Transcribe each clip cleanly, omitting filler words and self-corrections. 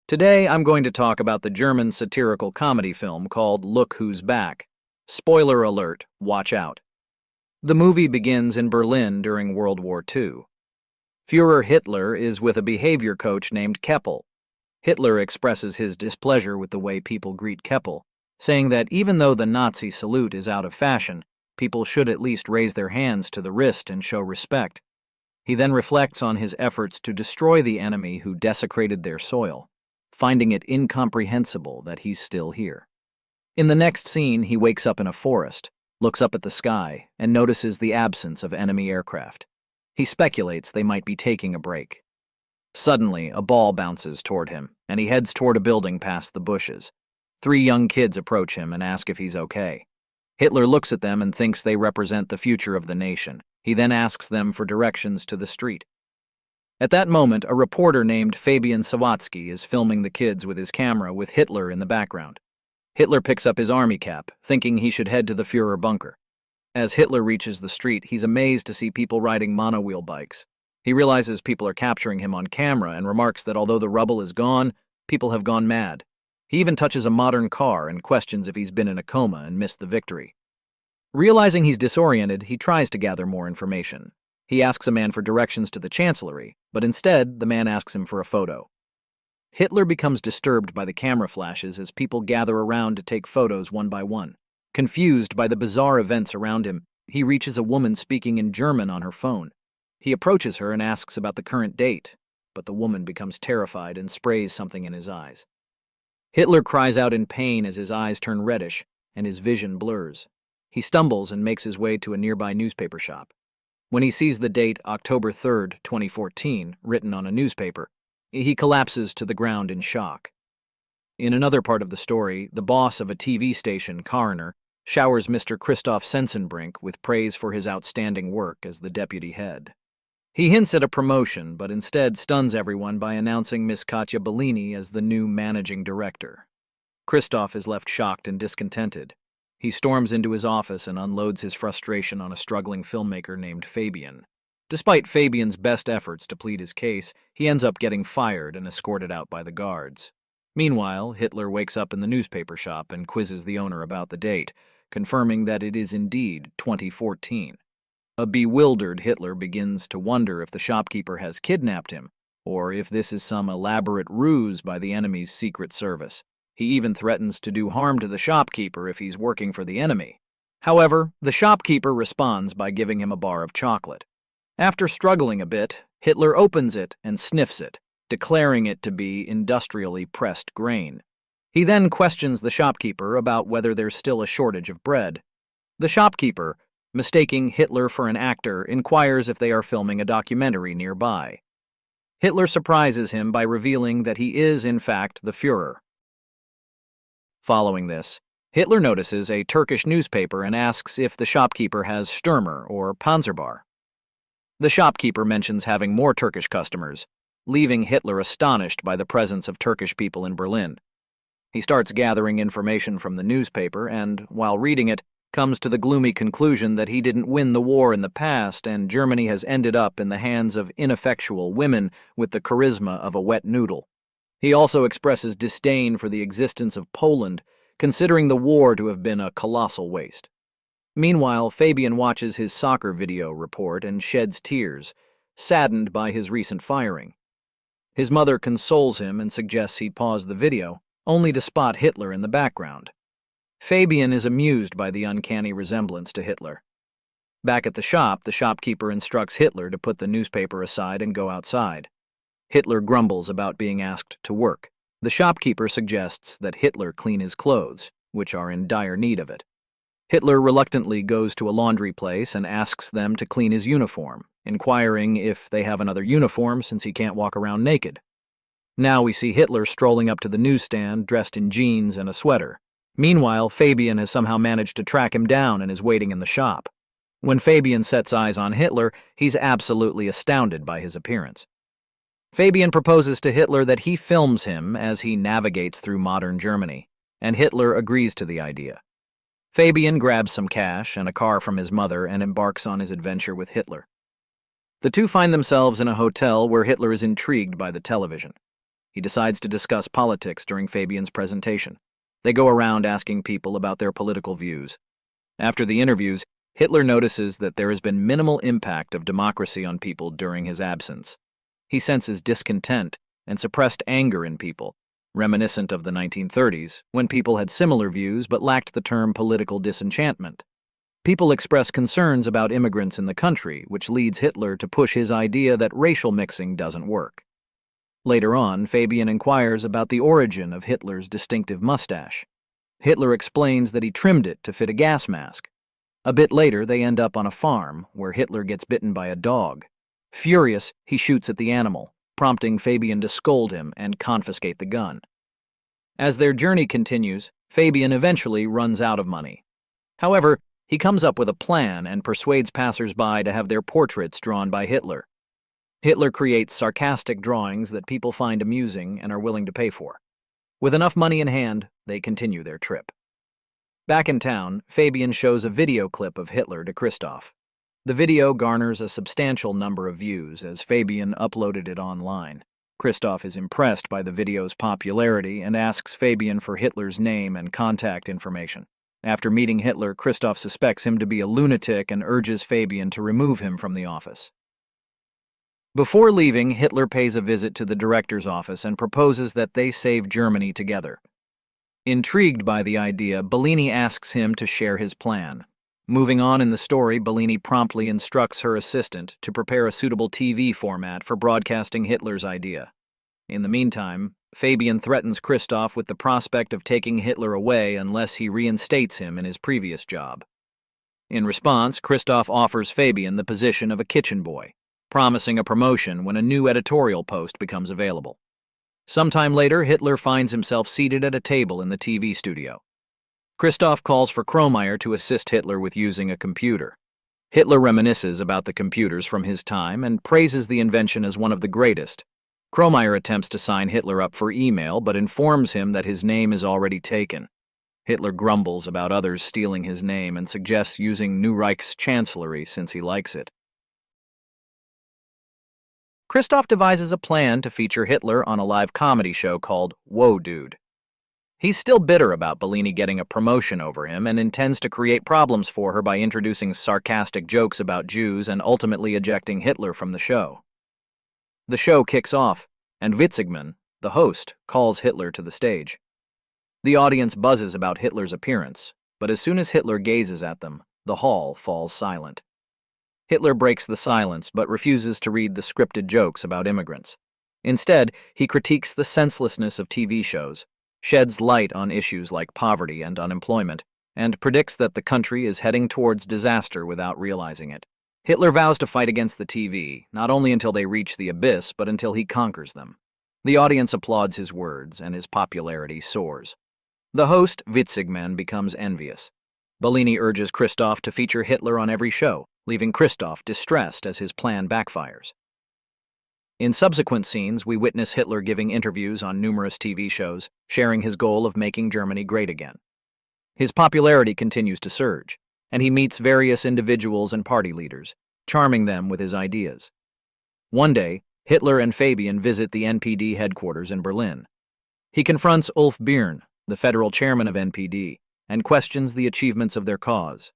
Today, I'm going to talk about the German satirical comedy film called Look Who's Back. Spoiler alert, watch out. The movie begins in Berlin during World War II. Führer Hitler is with a behavior coach named Keppel. Hitler expresses his displeasure with the way people greet Keppel, saying that even though the Nazi salute is out of fashion, people should at least raise their hands to the wrist and show respect. He then reflects on his efforts to destroy the enemy who desecrated their soil, finding it incomprehensible that he's still here. In the next scene, he wakes up in a forest, looks up at the sky, and notices the absence of enemy aircraft. He speculates they might be taking a break. Suddenly, a ball bounces toward him, and he heads toward a building past the bushes. 3 young kids approach him and ask if he's okay. Hitler looks at them and thinks they represent the future of the nation. He then asks them for directions to the street. At that moment, a reporter named Fabian Sawatzki is filming the kids with his camera with Hitler in the background. Hitler picks up his army cap, thinking he should head to the Führer bunker. As Hitler reaches the street, he's amazed to see people riding monowheel bikes. He realizes people are capturing him on camera and remarks that although the rubble is gone, people have gone mad. He even touches a modern car and questions if he's been in a coma and missed the victory. Realizing he's disoriented, he tries to gather more information. He asks a man for directions to the chancellery, but instead, the man asks him for a photo. Hitler becomes disturbed by the camera flashes as people gather around to take photos one by one. Confused by the bizarre events around him, he reaches a woman speaking in German on her phone. He approaches her and asks about the current date, but the woman becomes terrified and sprays something in his eyes. Hitler cries out in pain as his eyes turn reddish and his vision blurs. He stumbles and makes his way to a nearby newspaper shop. When he sees the date October 3rd, 2014, written on a newspaper, he collapses to the ground in shock. In another part of the story, the boss of a TV station, coroner, showers Mr. Christoph Sensenbrink with praise for his outstanding work as the deputy head. He hints at a promotion, but instead stuns everyone by announcing Miss Katja Bellini as the new managing director. Christoph is left shocked and discontented. He storms into his office and unloads his frustration on a struggling filmmaker named Fabian. Despite Fabian's best efforts to plead his case, he ends up getting fired and escorted out by the guards. Meanwhile, Hitler wakes up in the newspaper shop and quizzes the owner about the date, confirming that it is indeed 2014. A bewildered Hitler begins to wonder if the shopkeeper has kidnapped him, or if this is some elaborate ruse by the enemy's secret service. He even threatens to do harm to the shopkeeper if he's working for the enemy. However, the shopkeeper responds by giving him a bar of chocolate. After struggling a bit, Hitler opens it and sniffs it, declaring it to be industrially pressed grain. He then questions the shopkeeper about whether there's still a shortage of bread. The shopkeeper, mistaking Hitler for an actor, inquires if they are filming a documentary nearby. Hitler surprises him by revealing that he is, in fact, the Führer. Following this, Hitler notices a Turkish newspaper and asks if the shopkeeper has Stürmer or Panzerbar. The shopkeeper mentions having more Turkish customers, leaving Hitler astonished by the presence of Turkish people in Berlin. He starts gathering information from the newspaper and, while reading it, comes to the gloomy conclusion that he didn't win the war in the past and Germany has ended up in the hands of ineffectual women with the charisma of a wet noodle. He also expresses disdain for the existence of Poland, considering the war to have been a colossal waste. Meanwhile, Fabian watches his soccer video report and sheds tears, saddened by his recent firing. His mother consoles him and suggests he pause the video, only to spot Hitler in the background. Fabian is amused by the uncanny resemblance to Hitler. Back at the shop, the shopkeeper instructs Hitler to put the newspaper aside and go outside. Hitler grumbles about being asked to work. The shopkeeper suggests that Hitler clean his clothes, which are in dire need of it. Hitler reluctantly goes to a laundry place and asks them to clean his uniform, inquiring if they have another uniform since he can't walk around naked. Now we see Hitler strolling up to the newsstand dressed in jeans and a sweater. Meanwhile, Fabian has somehow managed to track him down and is waiting in the shop. When Fabian sets eyes on Hitler, he's absolutely astounded by his appearance. Fabian proposes to Hitler that he films him as he navigates through modern Germany, and Hitler agrees to the idea. Fabian grabs some cash and a car from his mother and embarks on his adventure with Hitler. The two find themselves in a hotel where Hitler is intrigued by the television. He decides to discuss politics during Fabian's presentation. They go around asking people about their political views. After the interviews, Hitler notices that there has been minimal impact of democracy on people during his absence. He senses discontent and suppressed anger in people, reminiscent of the 1930s, when people had similar views but lacked the term political disenchantment. People express concerns about immigrants in the country, which leads Hitler to push his idea that racial mixing doesn't work. Later on, Fabian inquires about the origin of Hitler's distinctive mustache. Hitler explains that he trimmed it to fit a gas mask. A bit later, they end up on a farm, where Hitler gets bitten by a dog. Furious, he shoots at the animal, prompting Fabian to scold him and confiscate the gun. As their journey continues, Fabian eventually runs out of money. However, he comes up with a plan and persuades passers-by to have their portraits drawn by Hitler. Hitler creates sarcastic drawings that people find amusing and are willing to pay for. With enough money in hand, they continue their trip. Back in town, Fabian shows a video clip of Hitler to Christoph. The video garners a substantial number of views as Fabian uploaded it online. Christoph is impressed by the video's popularity and asks Fabian for Hitler's name and contact information. After meeting Hitler, Christoph suspects him to be a lunatic and urges Fabian to remove him from the office. Before leaving, Hitler pays a visit to the director's office and proposes that they save Germany together. Intrigued by the idea, Bellini asks him to share his plan. Moving on in the story, Bellini promptly instructs her assistant to prepare a suitable TV format for broadcasting Hitler's idea. In the meantime, Fabian threatens Christoph with the prospect of taking Hitler away unless he reinstates him in his previous job. In response, Christoph offers Fabian the position of a kitchen boy, promising a promotion when a new editorial post becomes available. Sometime later, Hitler finds himself seated at a table in the TV studio. Christoph calls for Kromeyer to assist Hitler with using a computer. Hitler reminisces about the computers from his time and praises the invention as one of the greatest. Kromeyer attempts to sign Hitler up for email, but informs him that his name is already taken. Hitler grumbles about others stealing his name and suggests using New Reich's chancellery since he likes it. Christoph devises a plan to feature Hitler on a live comedy show called Whoa Dude. He's still bitter about Bellini getting a promotion over him and intends to create problems for her by introducing sarcastic jokes about Jews and ultimately ejecting Hitler from the show. The show kicks off, and Witzigmann, the host, calls Hitler to the stage. The audience buzzes about Hitler's appearance, but as soon as Hitler gazes at them, the hall falls silent. Hitler breaks the silence but refuses to read the scripted jokes about immigrants. Instead, he critiques the senselessness of TV shows, sheds light on issues like poverty and unemployment, and predicts that the country is heading towards disaster without realizing it. Hitler vows to fight against the TV, not only until they reach the abyss, but until he conquers them. The audience applauds his words, and his popularity soars. The host, Witzigmann, becomes envious. Bellini urges Christoph to feature Hitler on every show, leaving Christoph distressed as his plan backfires. In subsequent scenes, we witness Hitler giving interviews on numerous TV shows, sharing his goal of making Germany great again. His popularity continues to surge, and he meets various individuals and party leaders, charming them with his ideas. One day, Hitler and Fabian visit the NPD headquarters in Berlin. He confronts Ulf Birn, the federal chairman of NPD, and questions the achievements of their cause.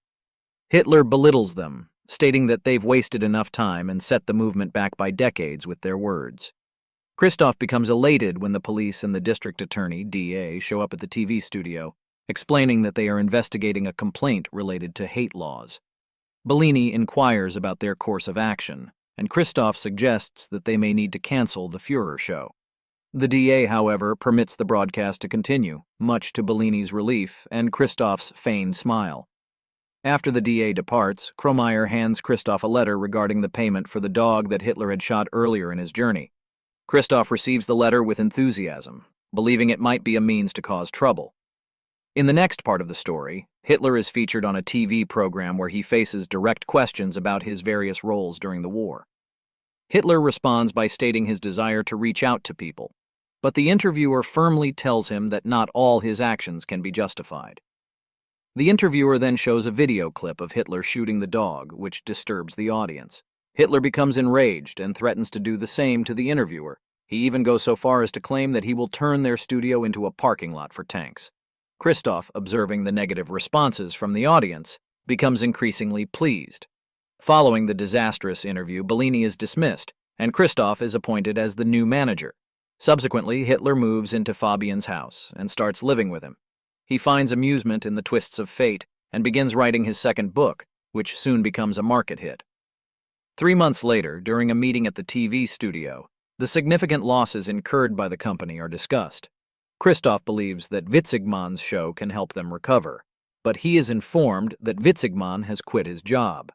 Hitler belittles them, stating that they've wasted enough time and set the movement back by decades with their words. Christoph becomes elated when the police and the district attorney, DA, show up at the TV studio, explaining that they are investigating a complaint related to hate laws. Bellini inquires about their course of action, and Christoph suggests that they may need to cancel the Führer show. The DA, however, permits the broadcast to continue, much to Bellini's relief and Christoph's feigned smile. After the DA departs, Kromeyer hands Christoph a letter regarding the payment for the dog that Hitler had shot earlier in his journey. Christoph receives the letter with enthusiasm, believing it might be a means to cause trouble. In the next part of the story, Hitler is featured on a TV program where he faces direct questions about his various roles during the war. Hitler responds by stating his desire to reach out to people, but the interviewer firmly tells him that not all his actions can be justified. The interviewer then shows a video clip of Hitler shooting the dog, which disturbs the audience. Hitler becomes enraged and threatens to do the same to the interviewer, He even goes so far as to claim that he will turn their studio into a parking lot for tanks. Christoph, observing the negative responses from the audience, becomes increasingly pleased. Following the disastrous interview, Bellini is dismissed, and Christoph is appointed as the new manager. Subsequently, Hitler moves into Fabian's house and starts living with him. He finds amusement in the twists of fate and begins writing his second book, which soon becomes a market hit. 3 months later, during a meeting at the TV studio, the significant losses incurred by the company are discussed. Christoph believes that Witzigmann's show can help them recover, but he is informed that Witzigmann has quit his job.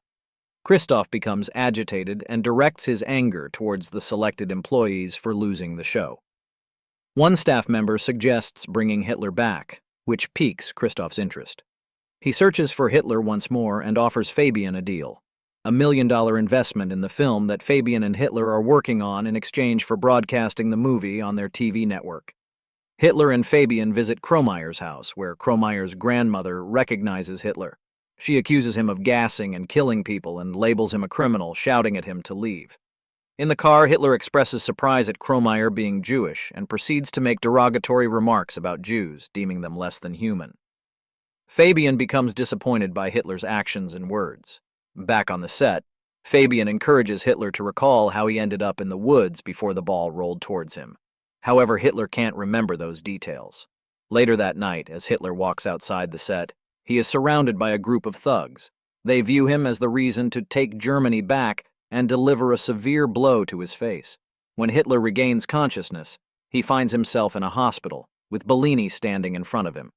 Christoph becomes agitated and directs his anger towards the selected employees for losing the show. One staff member suggests bringing Hitler back, which piques Christoph's interest. He searches for Hitler once more and offers Fabian a deal, $1 million investment in the film that Fabian and Hitler are working on in exchange for broadcasting the movie on their TV network. Hitler and Fabian visit Kromeyer's house, where Kromeyer's grandmother recognizes Hitler. She accuses him of gassing and killing people and labels him a criminal, shouting at him to leave. In the car, Hitler expresses surprise at Kromeyer being Jewish and proceeds to make derogatory remarks about Jews, deeming them less than human. Fabian becomes disappointed by Hitler's actions and words. Back on the set, Fabian encourages Hitler to recall how he ended up in the woods before the ball rolled towards him. However, Hitler can't remember those details. Later that night, as Hitler walks outside the set, he is surrounded by a group of thugs. They view him as the reason to take Germany back and deliver a severe blow to his face. When Hitler regains consciousness, he finds himself in a hospital, with Bellini standing in front of him.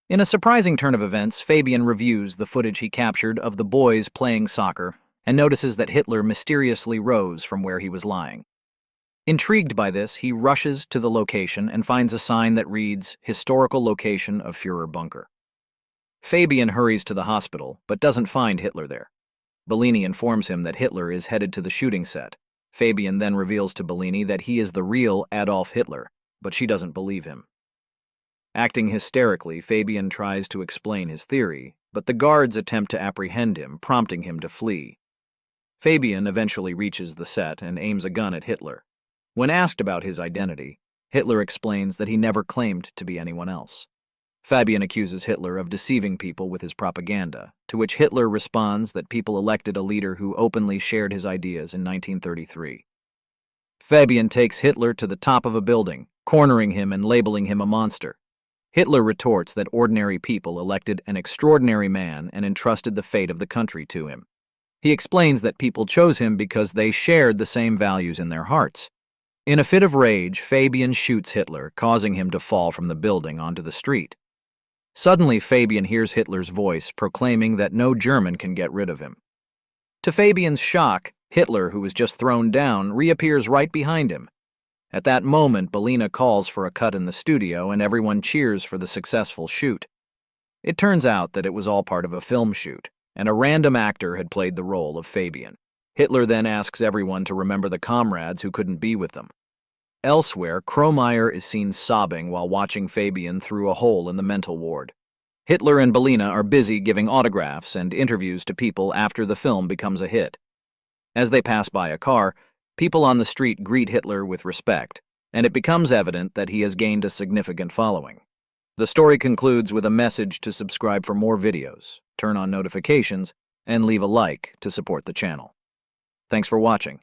In a surprising turn of events, Fabian reviews the footage he captured of the boys playing soccer and notices that Hitler mysteriously rose from where he was lying. Intrigued by this, he rushes to the location and finds a sign that reads, "Historical location of Führer bunker." Fabian hurries to the hospital, but doesn't find Hitler there. Bellini informs him that Hitler is headed to the shooting set. Fabian then reveals to Bellini that he is the real Adolf Hitler, but she doesn't believe him. Acting hysterically, Fabian tries to explain his theory, but the guards attempt to apprehend him, prompting him to flee. Fabian eventually reaches the set and aims a gun at Hitler. When asked about his identity, Hitler explains that he never claimed to be anyone else. Fabian accuses Hitler of deceiving people with his propaganda, to which Hitler responds that people elected a leader who openly shared his ideas in 1933. Fabian takes Hitler to the top of a building, cornering him and labeling him a monster. Hitler retorts that ordinary people elected an extraordinary man and entrusted the fate of the country to him. He explains that people chose him because they shared the same values in their hearts. In a fit of rage, Fabian shoots Hitler, causing him to fall from the building onto the street. Suddenly, Fabian hears Hitler's voice proclaiming that no German can get rid of him. To Fabian's shock, Hitler, who was just thrown down, reappears right behind him. At that moment, Bellini calls for a cut in the studio and everyone cheers for the successful shoot. It turns out that it was all part of a film shoot, and a random actor had played the role of Fabian. Hitler then asks everyone to remember the comrades who couldn't be with them. Elsewhere, Kromeyer is seen sobbing while watching Fabian through a hole in the mental ward. Hitler and Bellini are busy giving autographs and interviews to people after the film becomes a hit. As they pass by a car, people on the street greet Hitler with respect, and it becomes evident that he has gained a significant following. The story concludes with a message to subscribe for more videos, turn on notifications, and leave a like to support the channel. Thanks for watching.